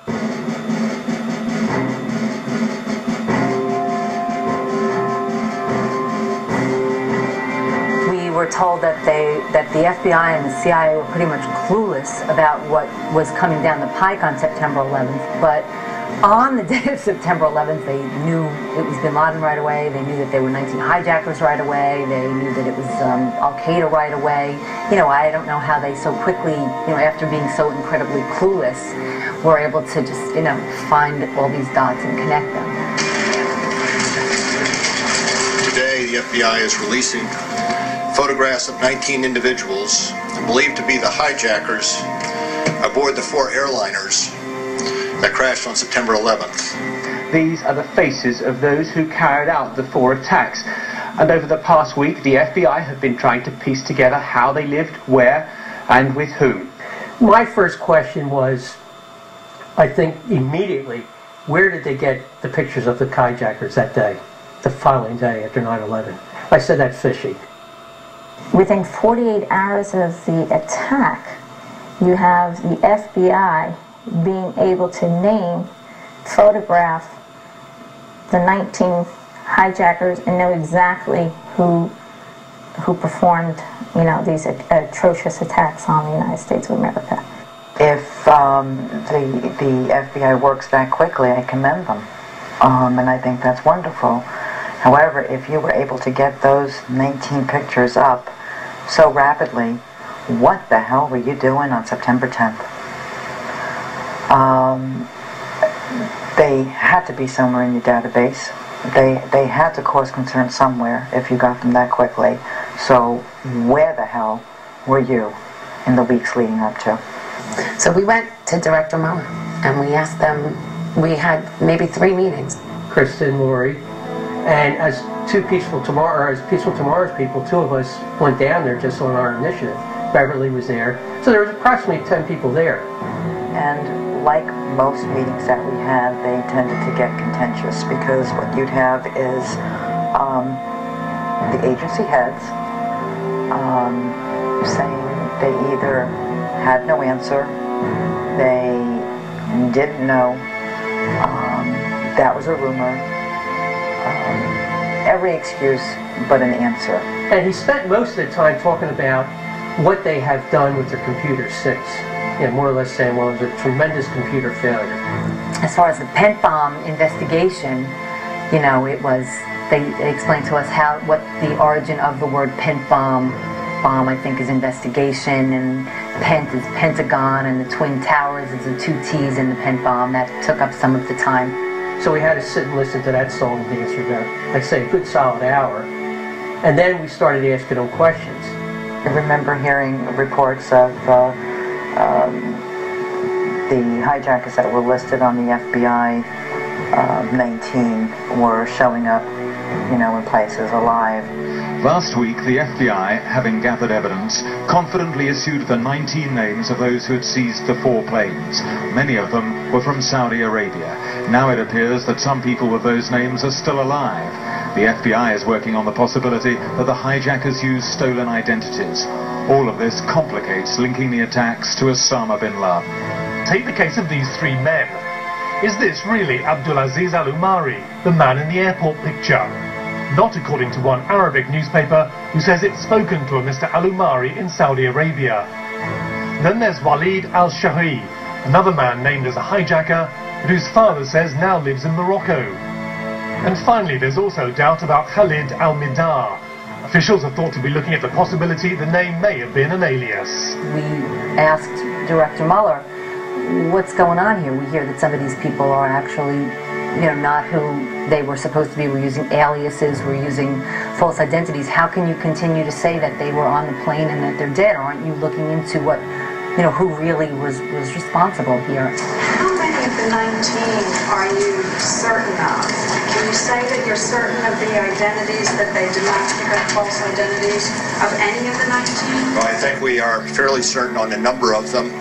We were told that the FBI and the CIA were pretty much clueless about what was coming down the pike on September 11th, but on the day of September 11th, they knew it was bin Laden right away. They knew that there were 19 hijackers right away. They knew that it was Al-Qaeda right away. You know, I don't know how they so quickly, you know, after being so incredibly clueless, were able to just, you know, find all these dots and connect them. Today, the FBI is releasing photographs of 19 individuals believed to be the hijackers aboard the 4 airliners that crashed on September 11th. These are the faces of those who carried out the 4 attacks. And over the past week, the FBI have been trying to piece together how they lived, where, and with whom. My first question was, I think immediately, where did they get the pictures of the hijackers that day, the following day after 9/11? I said that's fishy. Within 48 hours of the attack, you have the FBI being able to name, photograph the 19 hijackers and know exactly who performed, you know, these atrocious attacks on the United States of America. If the FBI works that quickly, I commend them, and I think that's wonderful. However, if you were able to get those 19 pictures up so rapidly, what the hell were you doing on September 10th? They had to be somewhere in your database. They had to cause concern somewhere if you got them that quickly. So where the hell were you in the weeks leading up to? So we went to Director Mueller and we asked them, we had maybe 3 meetings. Kristen, Lori, and as Peaceful Tomorrow's people, 2 of us went down there just on our initiative. Beverly was there. So there was approximately 10 people there. And like most meetings that we had, they tended to get contentious because what you'd have is the agency heads saying they either had no answer, they didn't know, that was a rumor, every excuse but an answer. And he spent most of the time talking about what they have done with their computers since. You know, more or less saying, well, it was a tremendous computer failure. As far as the Pent Bomb investigation, you know, it was, they explained to us what the origin of the word Pent Bomb, I think, is investigation, and Pent is Pentagon, and the Twin Towers is the 2 T's in the Pent Bomb. That took up some of the time. So we had to sit and listen to that song and dance for about, I'd say, a good solid hour. And then we started asking them questions. I remember hearing reports of the hijackers that were listed on the FBI 19 were showing up, you know, in places alive. Last week, the FBI, having gathered evidence, confidently issued the 19 names of those who had seized the 4 planes. Many of them were from Saudi Arabia. Now it appears that some people with those names are still alive. The FBI is working on the possibility that the hijackers used stolen identities. All of this complicates linking the attacks to Osama bin Laden. Take the case of these 3 men. Is this really Abdulaziz Al-Umari, the man in the airport picture? Not according to one Arabic newspaper who says it's spoken to a Mr. Al-Umari in Saudi Arabia. Then there's Walid Al-Shahi, another man named as a hijacker, but whose father says now lives in Morocco. And finally, there's also doubt about Khalid Al-Midar. Officials are thought to be looking at the possibility the name may have been an alias. We asked Director Mueller, what's going on here? We hear that some of these people are actually, you know, not who they were supposed to be. We're using aliases, we're using false identities. How can you continue to say that they were on the plane and that they're dead? Aren't you looking into what, you know, who really was responsible here? How many of the 19 are you certain of? Can you say that you're certain of the identities, that they did not pick up false identities of any of the 19? Well, I think we are fairly certain on a number of them.